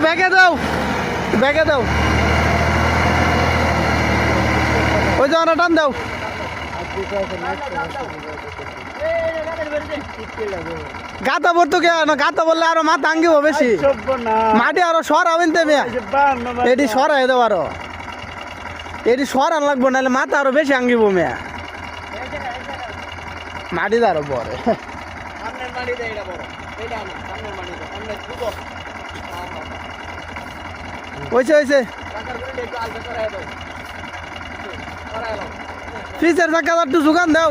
ব্যাগে দাও ব্যাগে দাও ওই জায়গাটা টান দাও গাতা ভরতো কে না গাতা বললে আরো মাথা আঙ্গিব বেশি মাটি আরো সর হবেন তেমে এটি সর হয়ে দেবো আরো এটি সর আন লাগবো নাহলে মাথা আরো বেশি আঙ্গিব মেয়া মাটি আরো পরে হয়েছে হয়েছে ফ্রিজের চাকা একটু যোগান দাও